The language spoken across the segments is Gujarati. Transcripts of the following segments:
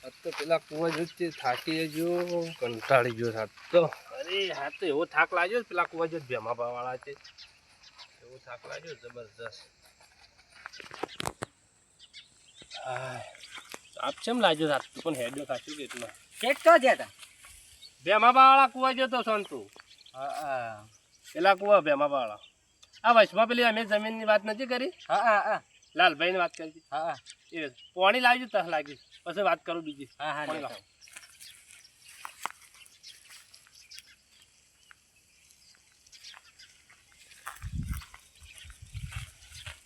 આજ તો પેલા કુવા જોતે થાકી ગયો, કંટાળી ગયો થાક તો. અરે હા તો એવો થાક લાગ્યો પેલા કુવા જોત ભેમા વાળા છે, એવો થાક લાગ્યો જબરદસ્ત. આપ કેમ લાગ્યો થાક પણ હેડ્યો ખાશું કેટલા ચેક તો જતા ભેમા વાળા કુવા જોતો સંતુ. હા પેલા કુવા ભેમા વાળા આ વચમાં પેલી અમે જમીનની વાત નથી કરી, હા હા લાલભાઈ ની વાત કરી. હા એ પાણી લાવજો તહ લાગી પછી વાત કરું બીજી. હા હા પાણી લાવો.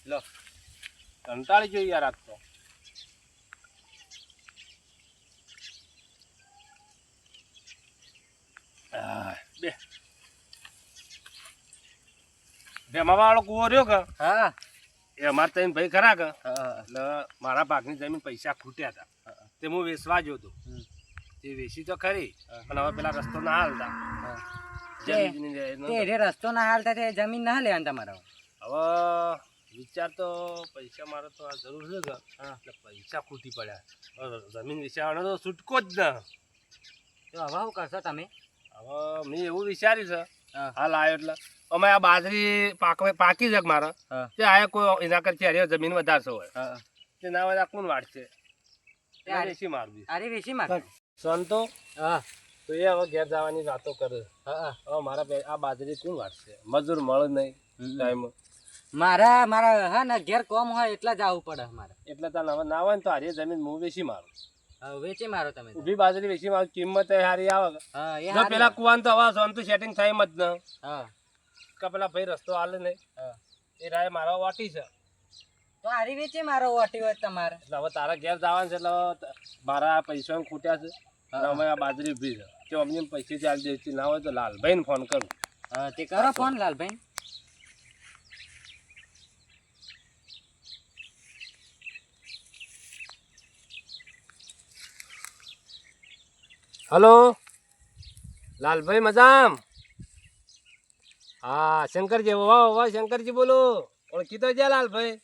લો કંટાળી ગયો યાર આજ તો. બે ભેમા વાળો કુવો રહ્યો કે હા એ અમારે ત્રણ ભાઈ ખરા કે હા એટલે મારા ભાગની જમીન પૈસા ખૂટ્યા હતા તે હું વેચવા ગયો હતો. તે વેચી તો ખરી પણ હવે પેલા રસ્તો ના હાલતા. તે રે રસ્તો ના હાલતા તે જમીન ના લેવાનું તમારો. હવે વિચાર તો પૈસા મારે તો આ જરૂર છે કે એટલે પૈસા ખૂટી પડ્યા. હવે જમીન વેચવાનો તો છૂટકો જ ન. તો હવે શું કરશો તમે? હવે મેં એવું વિચાર્યું છે હા. હાલ આવ્યો એટલે અમે આ બાજરી પાકી છે મારે હા. તે આયા કોઈ એના કરતી હારે જમીન વધારશો હોય હા તે ના હોય કોણ વાળશે યાર. વેચી મારવી અરે વેચી માર. સંતો. હા તો એ હવે ઘેર જવાની વાતો કરે. હા હવે મારા આ બાજરી કોણ વાળશે? મજૂર મળે નહીં ટાઈમ મારા હા ને ઘેર કોમ હોય એટલે જ આવવું પડે મારે. એટલે તને હવે ના હોય ને તો હારી જમીન હું વેચી મારું. હવે વેચી મારો તમે તો. ઊભી બાજરી વેચી મારું, કિંમત એ હારી આવે. હા એ જો હારું. પેલા કુવાન તો હવે સંતુ સેટિંગ થાય એમ જ ન હા કે પેલા ભાઈ રસ્તો હાલે નહીં. હા એ રાય મારા વાટી છે તો હારી વેચી મારો ઓટી હોય તમારે. એટલે હવે તારા ઘેર જવાનું છે એટલે હવે મારા પૈસા ખૂટ્યા છે અને અમે આ બાજરી ઊભી છે તો અમને પૈસેથી આવી દેતી ના હોય તો લાલભાઈને ફોન કરું. હા તે કરો ફોન લાલભાઈ. હલો લાલભાઈ મજામ? હા શંકરજી, વાહ વાહ શંકરજી બોલો. ઓળખી તો જ્યાં લાલભાઈ?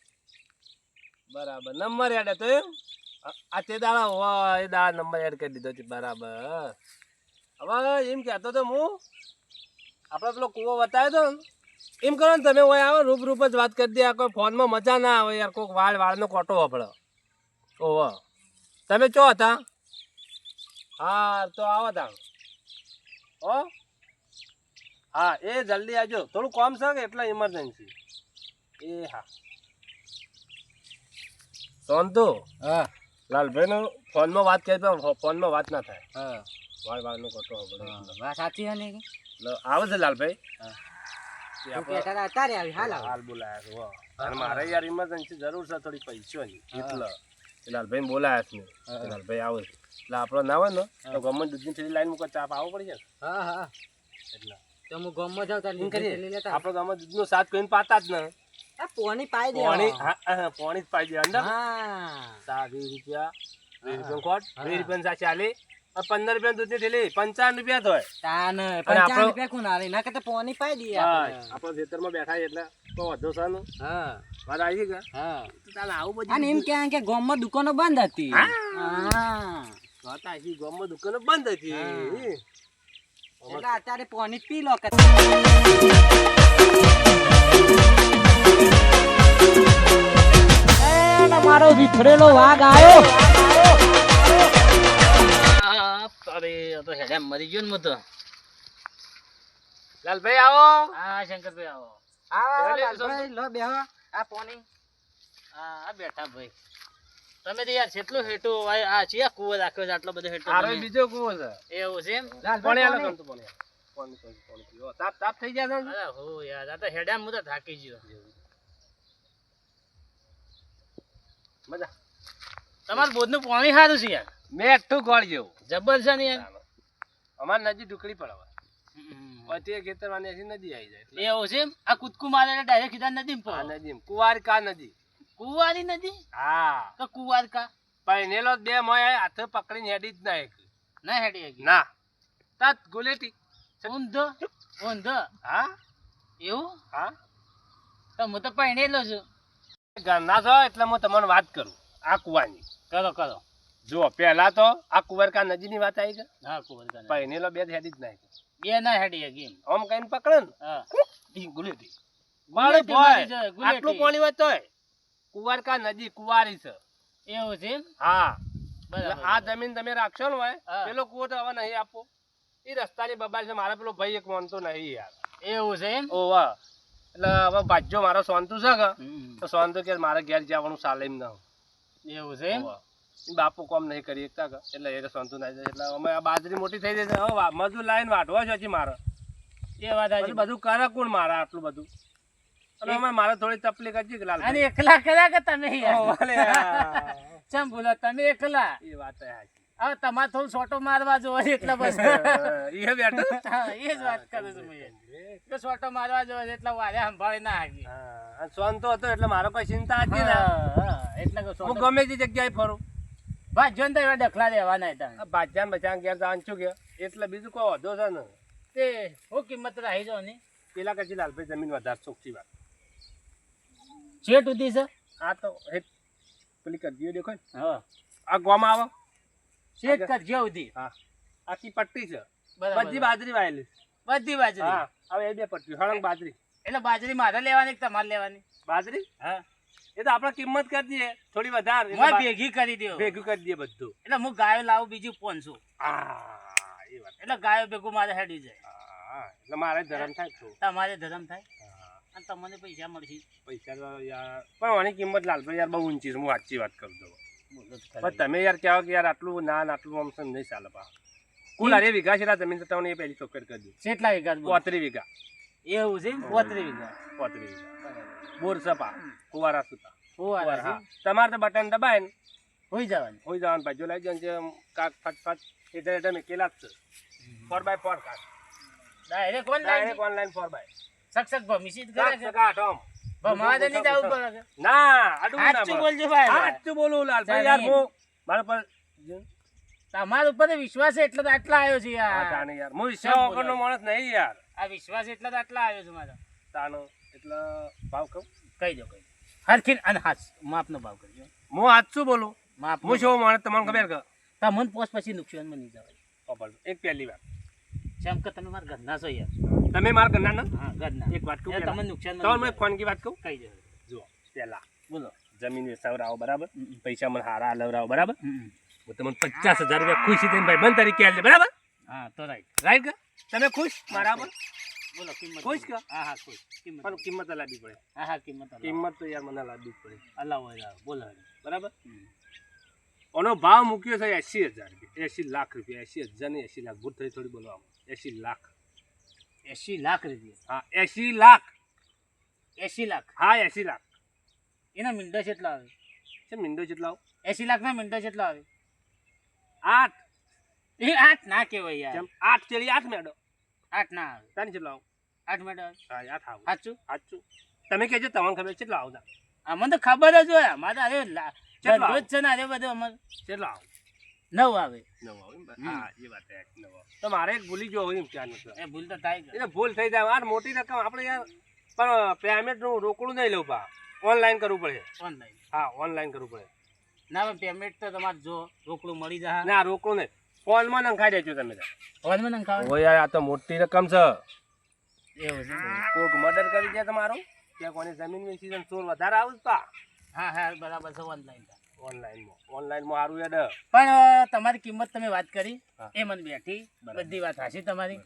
બરાબર નંબર એડ હતો એમ? આ તે દાડા વાહ એ દાડા નંબર એડ કરી દીધો છે. બરાબર. હવે એમ કહેતો તો હું આપણે પેલો કૂવો બતાવ્યો તો ને એમ કરો ને તમે હોય આવો રૂપ જ વાત કરી દે. આ કોઈ ફોનમાં મજા ના આવે યાર. કોઈક વાળનો કોટો વાપરો. ઓહો તમે ચો હતા? હા તો આવો તા. હો હા એ જલ્દી આવજો, થોડું કામ છે કે એટલે ઇમરજન્સી. એ હા સોનતુ. હા લાલભાઈ નો ફોનમાં વાત કરી તો ફોનમાં વાત ના થાય. હા વાળનો કોટો વાપરો. વાત સાચી છે ને? આવે છે લાલભાઈ. તું કહેતા હતા અત્યારે આવી હાલ આવો. હાલ બોલાયા છે. અને મારે યાર ઇમરજન્સી જરૂર છે થોડી પૈસાની એટલે લાલભાઈ બોલાયા છે. લાલભાઈ આવે છે એટલે આપણો ના હોય ને તો ગવર્મેન્ટ દૂધની થેલી લાઈન મૂકવા ચાપ આવવો પડી જાય. હા હા એટલે તો હું ગામમાં જાઉં તાર લઈ લેતા. આપણે ગામમાં દૂધનો સાથ કોઈને પાતા જ ને. આ પોણી પાઈ દે. પોણી હા પોણી જ પાઈ દે અંદર. હા 20 રૂપિયા 20 રૂપિયા ખોટ 20 રૂપિયા સાચી આલી 15 રૂપિયા દૂધની થેલી 55 રૂપિયા થાય. તાન અને 55 રૂપિયા કોણ આલે? ના કે તો પોણી પાઈ દે આપણે ખેતરમાં બેઠા એટલે તો વધો છે ને. હા વાત આવી ગઈ. હા તો તાલે આવું બધું અને એમ કે ગામમાં દુકાનો બંધ હતી. હા વાત આવી ગામમાં દુકાનો બંધ હતી એટલે અત્યારે પોણી જ પી લો કે. મારો વિફરેલો વાઘ આવ્યો. અરે તો હેડે મરી ગયો ને તો. લાલભાઈ આવો. હા શંકરભાઈ આવો. આવો ચાલે, લાલભાઈ, લો બેહો. આ પોણી. હા બેઠા ભાઈ. તમે તો યાર કેટલું હેટું આ ચિયા કુવો રાખ્યો છે આટલો બધો હેટો આરો તમે? બીજો કુવો છે. એવું છે એમ? પાણી આલો લાલભાઈ તમ તો પાણી આલો. પાણી પીવો. તાપ થઈ ગયા છે ને? અરે હો યાર આ તો હેડા હું તો થાકી ગયો. મજા. તમારું બોધનું પાણી સારું છે યાર. મેઠું ગોળ જેવું. જબર છે ને યાર. અમાર નદી ઢુકડી પડવા. પછી ખેતરવાની એસી નદી આવી જાય. એટલે એવું છે એમ? આ કૂદકું મારે ડાયરેક્ટ સીધા નદીમાં આ પડો. નદી કુવારકા નદી. કુંવારી નદી? હા તો કુંવારકા પૈનેલો બે મોય હાથે પકડીને હેડી જ ના એક. ના હેડી ગઈ. ના તત ગુલેટી. ઊંધો ઊંધો હા એવું? હા તો હું તો પહેણેલો છું. ઘરના છો એટલે હું તમને વાત કરું આ કુવાની. કરો કરો. જો પેલા તો આ કુંવરકા નજીની વાત આવી કે હા કુંવરકા પહેનેલો બે હેડી જ નાખી બે ના હેડી ગેમ આમ કઈને પકડે ને હા ઈ ગુલેટી ગુલેટી મારી જાય, ગુલેટી. આટલું પાણી હોય તોય કુંવરકા નદી કુંવારી છે એવું છે એમ? હા બરાબર. એટલે આ જમીન તમે રાખશો ને હોય હા. પેલો કુવો તો હવે નહીં આપવો એ રસ્તાની બબાલ છે મારા પેલો ભાઈ એક માનતો નહીં યાર એવું છે એમ? ઓવા એટલે હવે ભાજ્યો મારો સોનતું છે કે હમ. તો સોનતું કે મારે ઘેર જવાનું ચાલે એમ ના એવું છે એમ? ઓવા. ઈ બાપુ કોમ નહીં કરી શકતા કે એટલે એ સોનતું ના જાય એટલે અમે આ બાજરી મોટી થઈ જશે હવે મજૂર લાઈન વાટવા છે હજી મારે એ વાત સાચી. બધું કરે કોણ મારે આટલું બધું અને અમે મારે થોડી તકલીફ હતી કે લાલ અને એકલા કર્યા કે તમે યાર? ઓવાલે યાર. ચમ બોલો તમે એકલા? એ વાત છે સાચી. હવે તમારે થોડું છોટો મારવા જોઈએ એટલે બસ. એ બેઠો હા, એ જ વાત કરું છું હું. કે છોટો મારવા જોઈએ એટલે વારે સંભાળી ના હાકી. હા, અને સોનતો હતો એટલે મારો કોઈ ચિંતા હતી ને એટલે કે હું છોટો ગમે તે જગ્યાએ ફરું ભાઈ જોન તો એવા ડખલા દેવાના હતા. આ બાજાન બચાન ઘેર જવાનું છું કે એટલે બીજું કોઈ વધો છે ને તે હું કિંમત રહી જો ને પેલા કચી લાલભાઈ જમીન વધારે ચોખ્ખી વાત છેટ ઉધી છે. આ તો એક પેલી કરજીઓ દેખો ને હા આ ગોમાં આવે છેટ કર જે ઉધી. હા આખી પટ્ટી છે બરાબર. બધી બાજરી વાયેલી બધી બાજરી. હા હવે એ બે પટ્ટી હળંગ બાજરી એટલે બાજરી મારે લેવાની કે તમારે લેવાની? બાજરી હા એ તો આપણે કિંમત કરી દઈએ થોડી વધારે એટલે મોય ભેગી કરી દો. ભેગું કરી દઈએ બધું એટલે હું ગાયો લાવું બીજું 500. હા એ વાત એટલે ગાયો ભેગું મારે હેડી જાય. હા એટલે મારે ધરમ થાય છું તમારે ધરમ થાય અને તમને પૈસા મળશે. પૈસા તો યાર પણ આની કિંમત લાલભાઈ યાર બહુ ઊંચી છે હું સાચી વાત કરું છું બોલો તો પણ ખરી. તમે યાર કહેવો કે યાર આટલું ના ને આટલું આમ નહીં ચાલે પા કુલ અરે વીઘા છે જમીન તો તમને એ પહેલી ચોખ્ખટ કરી દઉં કેટલા વીઘા બોલો? 35 વીઘા એવું છે 35 વીઘા. 35 વીઘા બોર સપા કુવારા સુતા ફુવારા કુવારા હા છે. તમારે તો બટન દબાય ને હોઈ જવાની. હોઈ જવાનું ભાઈ જો લઈ જાય જે કાક ફટ એટલે તમે કેલા જ છે 4x4 કાક ડાયરેક્ટ કોણ ડાયરેક્ટ લાગે? ઓનલાઈન 4x સક્ષક ભમિષિત કરે છે. કાટમ ભમાવા તો નહીં જવું પડે. ના આડું ના સાચું બોલ. બોલજો ભાઈ. સાચું બોલું લાલભાઈ યાર હું મારા પર તમારા ઉપર તો વિશ્વાસ છે એટલે તો આટલા આવ્યો છે હા, યાર. તાને યાર હું ઈચ્છા વગરનો માણસ નહીં યાર આ વિશ્વાસ એટલે તો આટલા આવ્યો છે મારો. તાનો એટલે ભાવ કહું કહી દો કહી દો. હરખી અને હાથ માપનો ભાવ કરજો. હું સાચું બોલું માપ હું શું માણસ તમને ખબર કે તમને પોસ્ટ પછી નુકસાન માં નહીં જવાય. ખબર એક પહેલી વાત જેમ કે તમે મારા ઘરના છો યાર. તમે મારા ઘરના ના હા ઘરના. એક વાત કહું એટલે પહેલા. તમને નુકસાન તો મેં ફોન કી વાત કહું કહી દો. જુઓ પહેલા બોલો. જમીન વેચાવરાવો બરાબર પૈસા મને હારા લવરાવો બરાબર હમ. હું તમને 50,000 રૂપિયા ખુશી થઈને ભાઈ બંધ તરીકે આલે બરાબર હા તો રાઈટ. રાઈટ કે તમે ખુશ મારા પર બોલો કિંમત. ખુશ કે? હા હા ખુશ. કિંમત. પણ કિંમત લાવવી પડે હા હા કિંમત અલાવો. કિંમત તો યાર મને લાવવી જ પડે અલાવો અલાવો. બોલો. બરાબર હમ. આનો ભાવ મૂક્યો છે 80,000 રૂપિયા 80 લાખ રૂપિયા 80,000 ને 80 લાખ ભૂલ થઈ થોડી બોલવામાં 80 લાખ 80 લાખ રૂપિયા. હા 80 લાખ 80 લાખ. હા 80 લાખ એના મિંડો કેટલા આવે? છે મિંડો જેટલા 80 લાખ ના મિંડો કેટલા આવે? 8 એ 8 ના કહેવાય યાર. જેમ 8 ચેલી 8 મેડો 8 ના આવે. તાની જેટલા 8 મિંડો આવે. હા 8 આવું સાચું? સાચું તમે કહેજો તમને ખબર કેટલા આવતા અમને તો ખબર જ હોય. અમારે તો અરે કેટલા ધંધો જ છે ને અરે બધું અમારે કેટલા આવું 9 આવે. નવ આવે એમ? હા એ વાત છે 9 આવે તો મારે એક ભૂલી ગયો હોય એમ ક્યાં નથી એ ભૂલ તો થાય એ તો ભૂલ થઈ જાય આ મોટી રકમ આપણે યાર પણ પેમેન્ટનું રોકડું નહીં લઉં પા ઓનલાઈન કરવું પડે ઓનલાઈન. હા ઓનલાઈન કરવું પડે ના પણ પેમેન્ટ તો તમારે જો રોકડું મળી જાય. ના રોકડું નહીં ફોનમાં નંખાઈ દેજો તમે ફોનમાં નંખાવે. ઓ યાર આ તો મોટી રકમ છે એવું છે. કોઈક મર્ડર કરી દે તમારું ત્યાં કોની જમીન વેચી છે ચોર વધારે આવું જ પા હા હા બરાબર છે ઓનલાઈન. ઓનલાઈનમાં સારું યાદ પણ તમારી કિંમત તમે વાત કરી હા. એ મને બેઠી બરાબર. બધી વાત હાસી તમારી.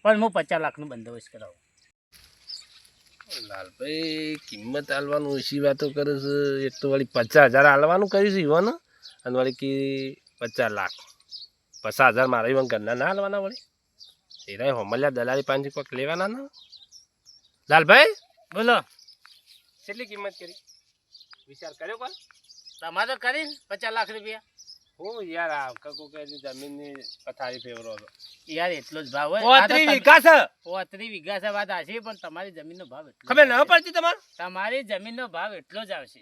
પણ હું 50 લાખનું બંદોબસ્ત કરાવું. લાલભાઈ કિંમત આલવાનું ઓછી વાતો કરે છે એક તો વળી 50,000 આલવાનું કર્યું છે ઈવન અને વળી કે 50 લાખ 50,000 મારા ઈવન ઘરના ના આલવાના વળી એરાય હોમલ્યા દલાલી પાંચ કોઈક લેવાના ના લાલભાઈ બોલો. કેટલી કિંમત કરી વિચાર કર્યો કોઈ તમારે કરી 50 લાખ રૂપિયા. હું યાર આ કકુ કે જમીનની પથારી ફેવરો હતો યાર એટલો જ ભાવ હોય. 35 વીઘા છે 35 વીઘા છે વાત હાસી પણ તમારી જમીનનો ભાવ એટલો ખબર જ ન આવશે. પડતી તમારે તમારી જમીનનો ભાવ એટલો જ આવશે.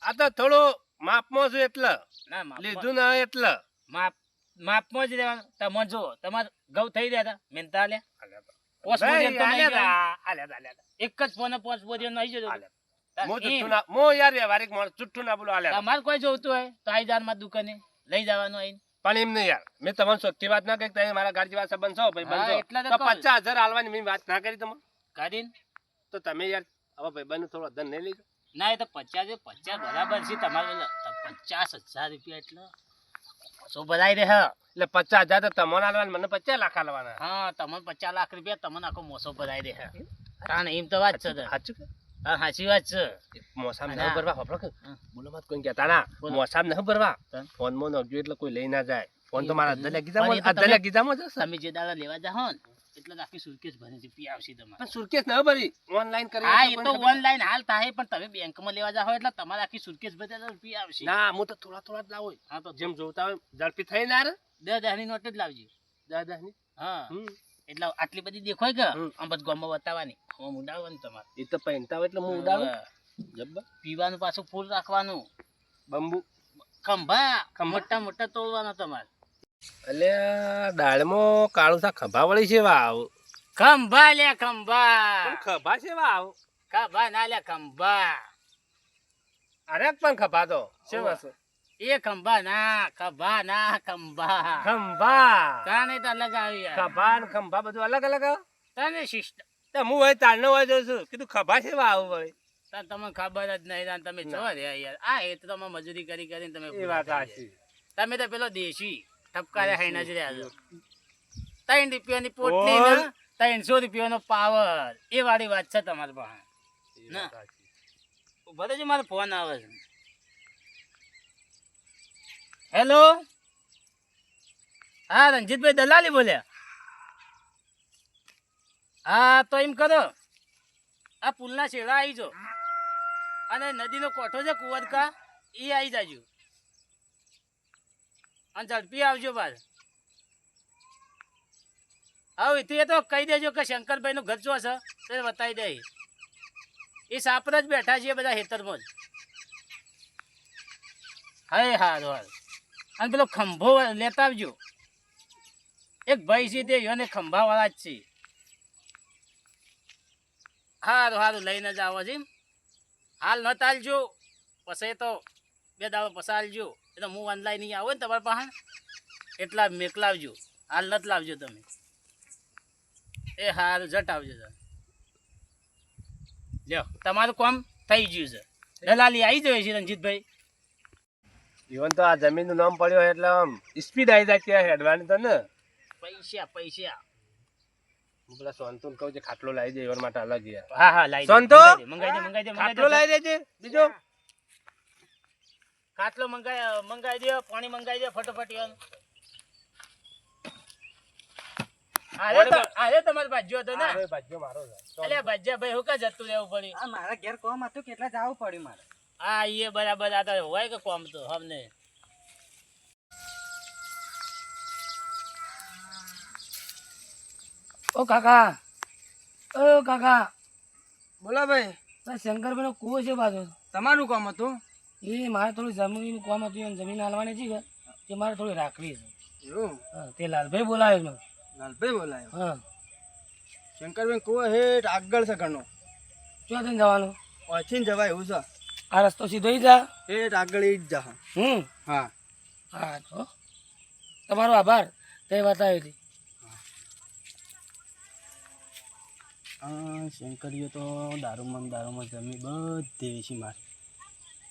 આ તો થોડો માપમાં છું એટલે ના માપ લીધું ના એટલે માપમાં જ રહેવાનું. તમે જો તમારે ઘઉં થઈ રહ્યા હતા મહેનતા લે પોસ ભાઈ, બોરિયો તો નહીં આલ્યા ગયું. તા. એક જ ફોને પોસ બોરિયો નહીં જોતો. આલ્યા હું એમ. જુઠ્ઠું ના હું યાર વ્યવહારિક માણસ જુઠ્ઠું ના બોલો આલ્યા તમારે કોઈ જોતું હોય તો આઈ જાર માં દુકાને લઈ જવાનું આઈને પણ એમ નહીં યાર, મેં તમારે સચ્ચી વાત ના કરી, તમે મારા ગાડી જેવા સંબંધ છો ભાઈ, હા, બંધો એટલા તો તો કહું. 50,000 હાલવાની મેં વાત ના કરી તમે, કાઢીને તો તમે યાર હવે ભાઈ બંધ થોડો ધન નહીં લીધો. ના એ તો 50 બરાબર છે તમારે 50,000 રૂપિયા એટલે શું ભરાઈ રહે એટલે 50,000 તો તમને હાલવાના, મને 50 લાખ હાલવાના. હા તમને 50 લાખ રૂપિયા તમને આખો મોસો ભરાઈ રહે કારણ એમ તો વાત છે તો. સાચું કે? હા સાચી વાત છે મોસામ ના. ન ભરવા હોભળો કે? હા. બોલો મત કોઈ કહેતા ના, બોલો. મોસામ ન ભરવા, તન. ફોનમાં નોખજો એટલે કોઈ લઈ ના જાય. ફોન તો મારા પણ અધ્ધલે એ ગીધામાં તો તમે- અધ્ધલે ગીધામાં જ હશે. તમે જે દાડા લેવા જાઓ ને એટલે આખી સુરકેસ ભરી છે પી આવશે તમારે પણ સુરકેસ ન ભરી, ઓનલાઈન કરી હા એટલે એ કોઈને તો ખબર ના. ઓનલાઈન હાલ થાય પણ તમે બેંકમાં લેવા જાઓ એટલે તમારે આખી સુરકેસ ભરી પી આવશે ના, હું તો થોડા થોડા જ લાવું. હા તો જેમ જોતા હોય ઝડપી થઈ ના રે 10,000 નોટ જ લાવજો 10,000 હા હમ. એટલે આટલી બધી દેખાય કે હમ. આમ બસ ગામમાં બતાવવાની આમાં ઉડાવવાની તમારે એ તો પહેરતા હોય એટલે હું ઉડાડું. હા. જબ્બર. પીવાનું પાછું ફૂલ રાખવાનું બંબુ ખંભા ખંભા? મોટા મોટા તોડવાના તમારે અલ્યા દાળમાં કાળું શાક ખભા વળી છે વાવ. ખંભા લે ખંભા પણ ખભા છે વાવ. ખંભા ના લે ખંભા અરે પણ ખભા તો શું ઓવે. હશે? એ ખંભા ના ખંભા ખંભા તાને તો અલગ આવી યાર. ખભા ને ખંભા બધું અલગ અલગ આવે? તને સિસ્ટમ તો હું હોય તારનો હોય જોઉં છું કીધું ખભા છે વાવ વળી. તમને ખબર જ નહીં તાન તમે છો રે યાર આ એ તો તમે મજૂરી કરી કરીને તમે એ પૂરા વાત થઈ સાચી. જાય. તમે તો પેલો દેશી ઠપકારે ખાઈને જ રહ્યા છો 3 રૂપિયાની પોટલી ને 300 રૂપિયાનો પાવર એ વાળી વાત છે તમારી પાસે ના. ઉભા રહેજો મારો ફોન આવે છે હેલો હા રણજીતભાઈ દલાલી બોલ્યા હા તો એમ કરો આ પુલના છેડા આવી જાઓ અને નદીનો કોઠો છે કુંવરકા એ આવી જાજો અને ઝડપી આવજો બાર હવે એ તો કહી દેજો કે શંકરભાઈ નું ઘર જો છે તે બતાવી દે એ સાપર જ બેઠા છે બધા ખેતરમાં જ હા હારું હારું અને પેલો ખંભો લેતા આવજો એક ભાઈ છે તે એને ખંભા વાળા જ છે હારું હારું લઈને જ આવો છે એમ? હાલ ન તાલજો પછી તો 2 દાડો પછી આલજો એ તો હું ઓનલાઈન નહીં આવું ને તમારા પાસે એટલા મેકલાવજો હાલ નથી લાવજો તમે એ હારું જટ આવજો તમે લ્યો તમારું કામ થઈ ગયું છે દલાલી આવી જાય છે રણજીતભાઈ જીવન તો આ જમીનનું નામ પડ્યું એટલે આમ સ્પીડ આવી જાય ત્યાં હેડવાની તો ને. પૈસા પૈસા હું પેલા સોનતુને કહું છે ખાટલો લાવી દે એવા માટે અલગ યાર. હા હા લાવી સંતો? મંગાઈ દે ખાટલો લાવી દેજે બીજો. ખાટલો મંગાઈ દે પાણી મંગાઈ દે ફટોફટ યાર અરે તમારે ભાજ્યો હતો ને અરે ભાગ્યો મારો છે. અલે ભાજ્યા ભાઈ હું કા જતું રહેવું પડ્યું આ મારા ઘેર કોમ હતું કેટલા જવું પડ્યું મારે હા એ બરાબર આ તો હોય કે કોમ તો હમને ઓ કાકા ઓ કાકા બોલો ભાઈ આ શંકરભાઈ નો કૂવો છે બાજુ તમારું કામ હતું એ મારે થોડી જમીન કામ હતું એમ જમીન હાલવાની છે કે તે મારે થોડી રાખવી છે એવું હા તે લાલભાઈ બોલાવ્યો મને લાલભાઈ બોલાયો હા શંકરભાઈ કુવો હેઠ આગળ છે ઘણો ક્યાં થઈને જવાનું ઓછીને જવાય એવું છે આ રસ્તો સીધો ઈ જા હેઠ આગળ ઈ જ જા હા હા તો તમારો આભાર તે બતાવી હતી હા શંકરીઓ તો દારૂમાં જમી બધી વેચી મારે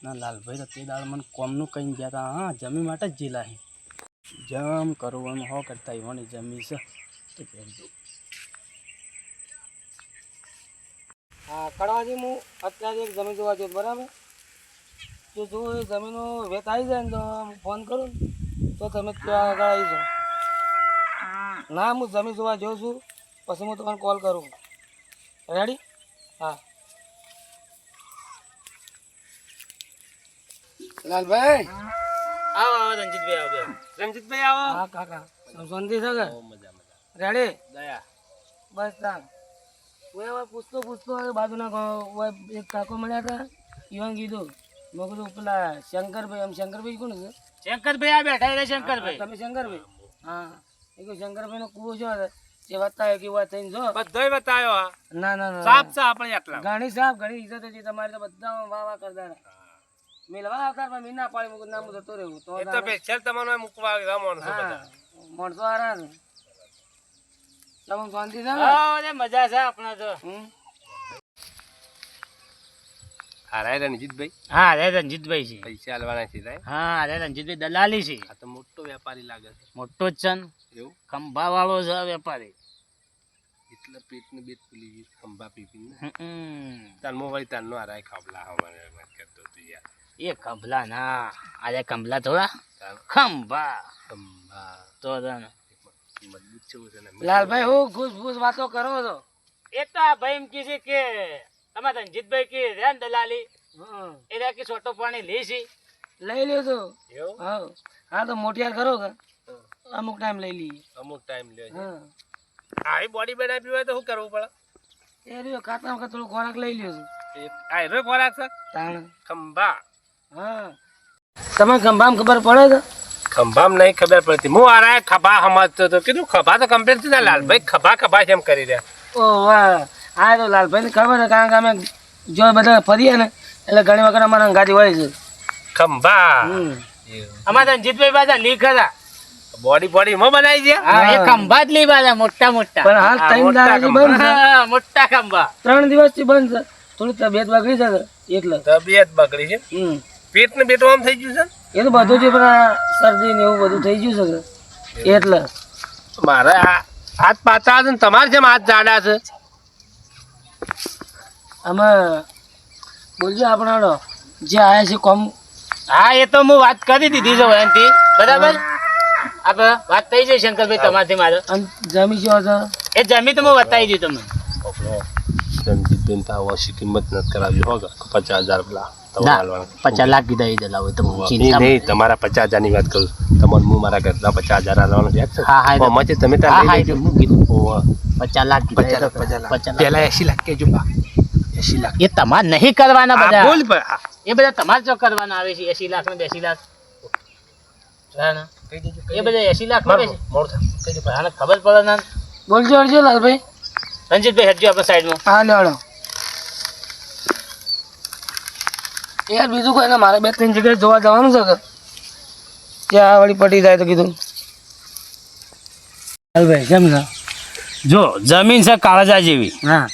ના લાલભાઈ તો તે દાળ મને કોમનું કહીને ગયા હતા હા જમી માટે જ જીલાહી જમ કરવાનું હો કરતા એવાની જમી છે તો કહેજો હા કડવાજી હું અત્યારે એક જમીન જોવા જઈશ બરાબર તો જો એ જમીનો વેત આવી જાય ને તો હું ફોન કરું ને તો તમે ત્યાં આગળ આવી જાઓ ના હું જમીન જોવા જાઉં છું પછી હું તમને કોલ કરું રેડી હા લાલભાઈ આવો આવો રણજીતભાઈ આવો બેહો. રણજીતભાઈ આવો. હા કાકા શાંતિ છે કે બહુ મજા મજા. રેડી દયા. બસ તાન હું હવે પૂછતો હવે બાજુના ગામ એક કાકો મળ્યા હતા ઈવન કીધું મેં કીધું પેલા શંકરભાઈ એમ શંકરભાઈ કોણ છે શંકરભાઈ આ બેઠા રે શંકરભાઈ તમે શંકરભાઈ હા એ કહ્યું શંકરભાઈ નો કૂવો છો તે બતાવ્યો કે વાત થઈને જો બધોય બતાવ્યો આ. ના ના ના સાપ છે આપણે આટલા. ઘણી સાહેબ ઘણી ઇજ્જત હતી તમારી તો બધા વાહ વાહ કરતા હતા મેલવા આવતા પણ મેં ના પાડી મૂકું ના હું જતો રહેવું તો એ તો પેશલ તમને મૂકવા આવ્યા માણસો બધા. માણસો હારા છે તમે શાંતિ છે ને? હા અરે મજા છે આપણે તો. હમ? હા રાય રણજીતભાઈ હા રે રણજીતભાઈ છે. પૈસા આલવાના છે રાય. હા રે રણજીતભાઈ દલાલી છે. આ તો મોટો વેપારી લાગે છે. મોટો જ છે ને. એવું ખંભા વાળો છે વેપારી. એટલે પેટનું બેટ ફૂલી ગયું ખંભા પીપીને. હમ. તાર મોબાઈલ તારનો આ રાય ખાબલા અમારે વાત કરતો હતો યાર. એ ખંભલા ના આજે ખંભલા થોડા તાર ખંભા ખંભા તો તને. મજબૂત છે એવું છે ને. લાલભાઈ હું ઘૂસ વાતો કરો છો. એ તો આ ભાઈ એમ કહે છે કે તમારે રણજીતભાઈ કે રે ને દલાલી હમ. એ રે કે છોટો પાણી લે છે. લઈ લ્યો તો એવું હા હા તો મોટિયાર કરો કે અમુક ટાઈમ લઈ લઈએ અમુક ટાઈમ લ્યો છે. હા આવી બોડી બનાવી હોય તો શું કરવું પડે? એ રહ્યો ખાતા વખત થોડો ખોરાક લઈ લ્યો છું આ હીરો ખોરાક છે તાણ ખંભા. હા તમે ખંભામાં ખબર પડે તો ખંભામાં નહીં ખબર પડતી. હું આ રાય ખભા સમજતો હતો. કીધું ખભા તો કમ્પ્લીટ છે લાલભાઈ. ખભા કેમ કરી રહ્યા? ઓ વાહ હા તો લાલભાઈને ખબર છે કારણ કે અમે જો બધા ફરીએ ને એટલે ઘણી વખત અમારા અંગાથી હોય છે ખંભા હમ. અમારે રણજીતભાઈ પાછા લી ખરા. બોડી માં બનાવી છે. હા એ ખંભા જ લી પાછા મોટા મોટા. પણ હાલ ત્રણ મોટા દાડાથી બંધ છે હા, મોટા ખંભા. 3 દિવસથી બંધ છે થોડી તબિયત બગડી છે એટલે તબિયત બગડી છે. હમ પેટ ને બેટો આમ થઈ ગયું છે. એ તો બધું છે પણ આ શરદી ને એવું બધું થઈ ગયું છે એટલે મારે હાથ પાતળા છે ને તમારે જેમ હાથ જાડા છે. અમે બોલજો આપણા જે આયા છે કોમ હા એ તો હું વાત કરી દીધી છે એનાથી બરાબર. આપણે વાત થઈ જાય શંકરભાઈ તમારથી મારે. અને જમી ગયો છે એ જમી તો હું બતાવી દઉં તમને. રણજીતબેન તો ઓછી કિંમત નથી કરાવી હોગા 50,000 પેલા ના 50 લાખ કીધા એ દલાવો તો ચિંતા નહીં તમારા 50,000 ની વાત કરું. તમારે હું મારા ઘરના 50,000 આલવાના યાદ છે? હા, હા, એ તો- આમાં છે તમે તાર હા લઈ હા એ લેજો. તો હું કીધું ઓવા. 50 લાખ કીધા. 50 લાખ. 50 લાખ. પહેલા 80 લાખ કેજો બા. 80 લાખ. એ તમારે નહીં કરવાના હા, બધા. બોલ પણ. હા. એ બધા તમારે જો કરવાના આવે છે 80 લાખ ને 82 લાખ. હા ને? કહી દેજો, એ બધા 80 લાખ મારો આવે છે. મોડું થાય. કહી દો. પણ આને ખબર પડે ના. બોલજો અરજો લાલભાઈ રણજીતભાઈ હટજો આપણે સાઈડમાં. હા લેવડો યાર બીજું કોઈ ના મારે 2-3 જગ્યાએ જોવા જવાનું છે કે ત્યાં વળી પટી જાય તો કીધું લાલભાઈ કેમ છે જો જમીન છે કાળજા જેવી હા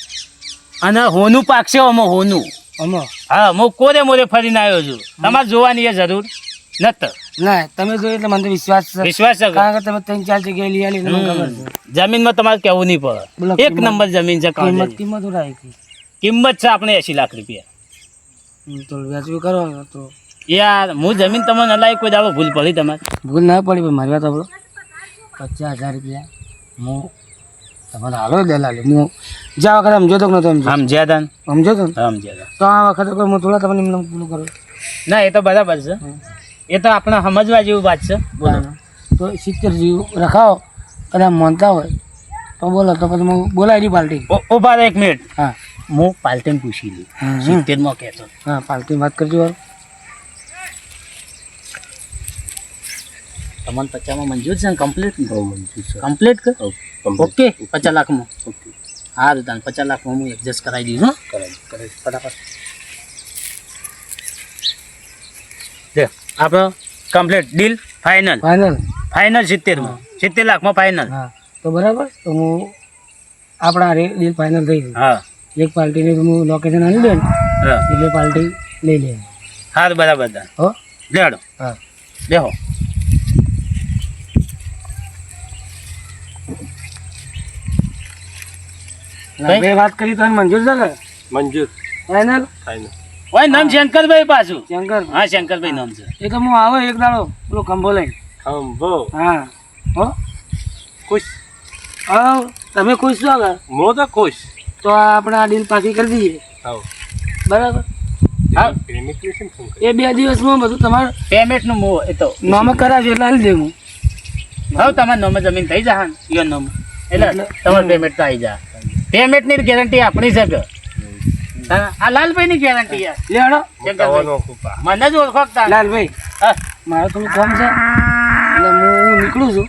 અને હોનું પાકશે આમાં હોનું. અમો હા હું કોરે મોરે ફરીને આવ્યો છું. તમારે જોવાની એ જરૂર નથી. ના તમે જોયું એટલે મને તો વિશ્વાસ છે વિશ્વાસ છે? કારણ કે તમે 3-4 જગ્યાએ લઈ આલી મને ખબર છે જમીનમાં તમારે કેવું નહીં બોલો, પડે. એક કિંમત- નંબર જમીન છે કાળજાની. કિંમત શું રાખી કિંમત છે આપણે 80 લાખ રૂપિયા. તો વ્યાજબી કરો તો યાર હું જમીન તમને હલાવી કોઈ દાડો ભૂલ પડી તમારે? ભૂલ ના પડી પણ મારી વાત આપણો 50,000 રૂપિયા હું તમારે હાલો દલાલી હું જ્યાં વખતે સમજો તો નતો સમજો સમજ્યા તા ને? સમજો તો ને? સમજ્યા તા. તો આ વખતે કોઈ હું થોડા તમને એમને પૂરું કરું ના એ તો બરાબર છે. એ તો આપણે સમજવા જેવું વાત છે. બોલો. તો 70 જેવું રખાવો કદાચ માનતા હોય તો બોલો તો પછી હું બોલાવી દઈ પાર્ટી ઉભા રહો 1 મિનિટ. હા હું પાલટીને પૂછી લઉં. હમ. 70 માં કહેતો. હા પાર્ટી વાત કરજો વાર તમને 50 માં મંજૂર છે ને કમ્પ્લીટ? મંજૂર છે. કમ્પ્લીટ કે complete. ઓકે 50 લાખમાં. હા તો તને 50 લાખમાં હું એડજસ્ટ કરાવી દઈશ. હો કરાય. ફટાફટ. દે આપણો complete deal final. Final final 70 માં. 70 લાખમાં ફાઇનલ. હા તો બરાબર તો હું આપણા ડીલ ફાઇનલ થઈ ગઈ હા એક પાર્ટીને તો હું લોકેશન આની દે ને હા એટલે પાર્ટી લઈ લે હા તો બરાબર તા. હો લેડો હા દેહો. બે વાત કરી તો એને મંજૂર છે કે મંજૂર. Final final. ઓય નામ શંકરભાઈ પાછું. શંકર હા શંકરભાઈ નામ છે. એ તો હું આવે એક દાડો પેલો ખંભો લઈને ખંભો. હા હો ખુશ. હા તમે ખુશ છો કે હું તો ખુશ. તો આપણે આ ડીલ પાકી કરી દઈએ આવો. બરાબર હા પ્રેમિક ને શું ફોન એ 2 દિવસમાં બધું તમારે પેમેન્ટનું મો એ તો નામે કરાવજો એટલે હાલી દે હું હવે તમારે નામે જમીન થઈ જાય ને યો નામ એટલે તમારું પેમેન્ટ તો આવી જાય. પેમેન્ટની ગેરંટી આપણી છે કે હા, આ લાલભાઈની ગેરંટી યાર. લેડો શંકરભાઈ કરવાનો કૃપા. મને જ ઓળખતા. લાલભાઈ હા મારે થોડું કામ છે એટલે હું નીકળું છું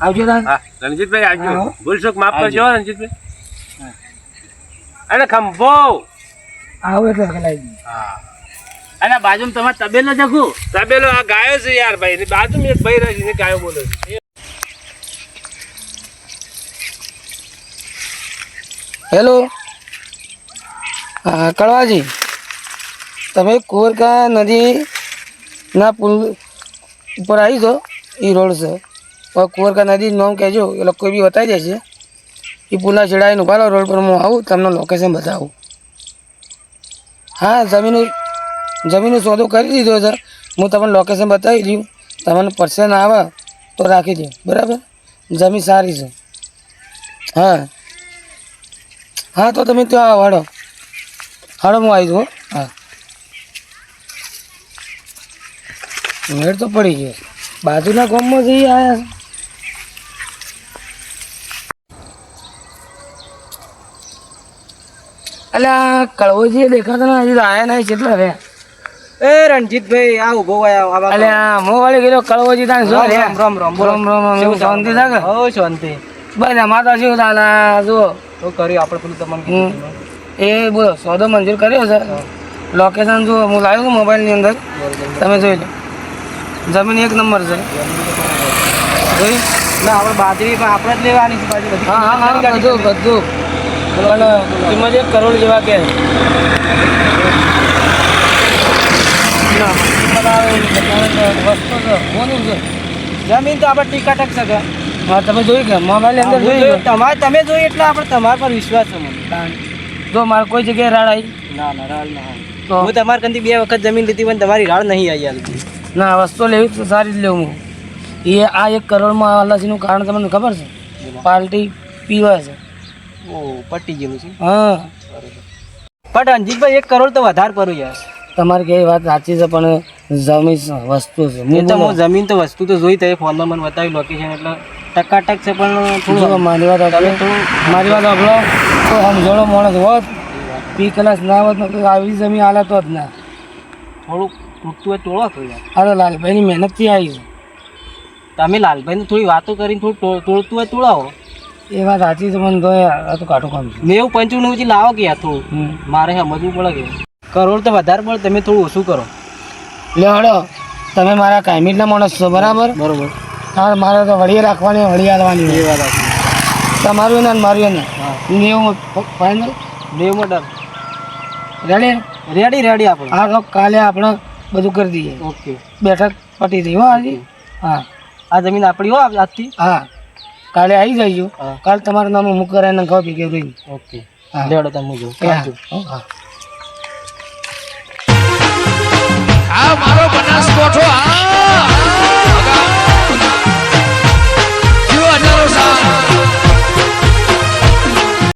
આવજો તાન હા રણજીતભાઈ આવજો. હા. ભૂલચૂક માફ આવજો. કરજો રણજીતભાઈ. અને ખંભો. આવો એટલે લાવી દઈએ હા અને બાજુમાં તમારે તબેલો જખું તબેલો આ ગાયો છે યાર ભાઈ એની બાજુમાં એક ભાઈ રહે છે એને ગાયો બોલે છે. હેલો, હા કડવાજી, તમે કુંવરકા નદીના પુલ ઉપર આવી છો, એ રોડ છે. હવે કુંવરકા નદી નામ કહેજો એટલે કોઈ બી બતાવી દેશે. એ પુલના છેડાઈને ઉભા રહો, રોડ પર હું આવું તમને લોકેશન બતાવું. હા, જમીનનો સોદો કરી દીધો છે, હું તમને લોકેશન બતાવી દઉં. તમને પર્સન આવે તો રાખી દો, બરાબર. જમીન સારી છે. હા હા, તો તમે ત્યાં આવો, હાડો હાડો, હું આવી દઉં. હા, મેળ તો પડી ગયો. બાજુના ગામમાં જઈ આવ્યા છે. અલ્યા કળવોજી દેખાતા ને હજી તો આયા નહીં, કેટલા રે? એ રણજીતભાઈ આ ઉભો હોય અલ્યા મો વાળી ગયેલો કળવોજી તાને શું રે? રામ રામ રામ રામ. એવું શાંતિ થાય કે? હો શાંતિ. બસ અમારે તો શું થાય જુઓ. તો કર્યું આપણે પેલું તમને એ બોલો સોદો મંજૂર કર્યો છે. લોકેશન જુઓ, હું લાવ્યો છું મોબાઈલની અંદર, તમે જોઈ લો. જમીન એક નંબર છે. જોઈ? ના આપણે બાજરી પણ આપણે જ લેવાની છે બાજરી બધી. હા હા હા, બધું બધું. પણ કિંમત 1 કરોડ જેવા કે વસ્તુ છે, કોનું છે? જમીન તો આપણે ટીકાટક છે કે હા, તમે જોઈ કે મોબાઈલની અંદર જોઈ કે? તમે જોઈ એટલે આપણે તમારા પર વિશ્વાસ છે મને. જો મારે કોઈ જગ્યાએ રાડ આવી ના ના રાડ ના તો હું તમારા કંથી 2 વખત જમીન લીધી પણ તમારી રાડ નહીં આવી આવી. ના, વસ્તુ લેવી તો સારી જ લેવું. હું એ આ 1 કરોડમાં અલાસીનું કારણ તમને ખબર છે? પાર્ટી પીવા છે. ઓ પટી ગયેલું છે. હા, પણ રણજીતભાઈ 1 કરોડ તો વધારે પડ્યું યાર. તમારી કઈ વાત સાચી છે, પણ જમીન વસ્તુ છે. એ તો હું જમીન તો વસ્તુ તો જોઈ તમે ફોનમાં મને બતાવ્યું લોકેશન એટલે ટકાટક છે પણ થોડું મારી વાત સાંભળો. મારી વાત સાંભળો તો સમજણો માણસ હોત, પી ક્લાસ ના હોત ને તો આવી જમીન હાલત હોત ના. થોડુંક તૂટતું હોય તોડો તો યાર. આ તો લાલભાઈની મહેનતથી આવી છે. તમે લાલભાઈને થોડી વાતો કરીને થોડું તોડતું હોય તોડાવો. એ વાત સાચી છે, પણ તો આ તો કાઢું કામ છે. 90-95 લાવો કે યાર થોડું મારે સમજવું પડે કે કરોડ તો વધારે પડે, તમે થોડું ઓછું કરો. લે હળો, તમે મારા કાયમીના માણસ છો, બરાબર? બરોબર. હા, મારે તો વળી રાખવાની, વળી હાલવાની. એ વાત તમારું ને મારું ને 90 ફાઇનલ. 90 ડર. રેડી? રેડી રેડી આપણે. હા, તો કાલે આપણે બધું કરી દઈએ. ઓકે. બેઠક પટી થઈ હો હજી. હા આ જમીન આપણી હો આજથી. હા, કાલે આવી જઈજો. હા. કાલે તમારું નામ અમુક કરાવીને ખાવા પી કે રહી. ઓકે. હા. લેવડો તમે જો. હા. આ મારો બનાસકોઠો આ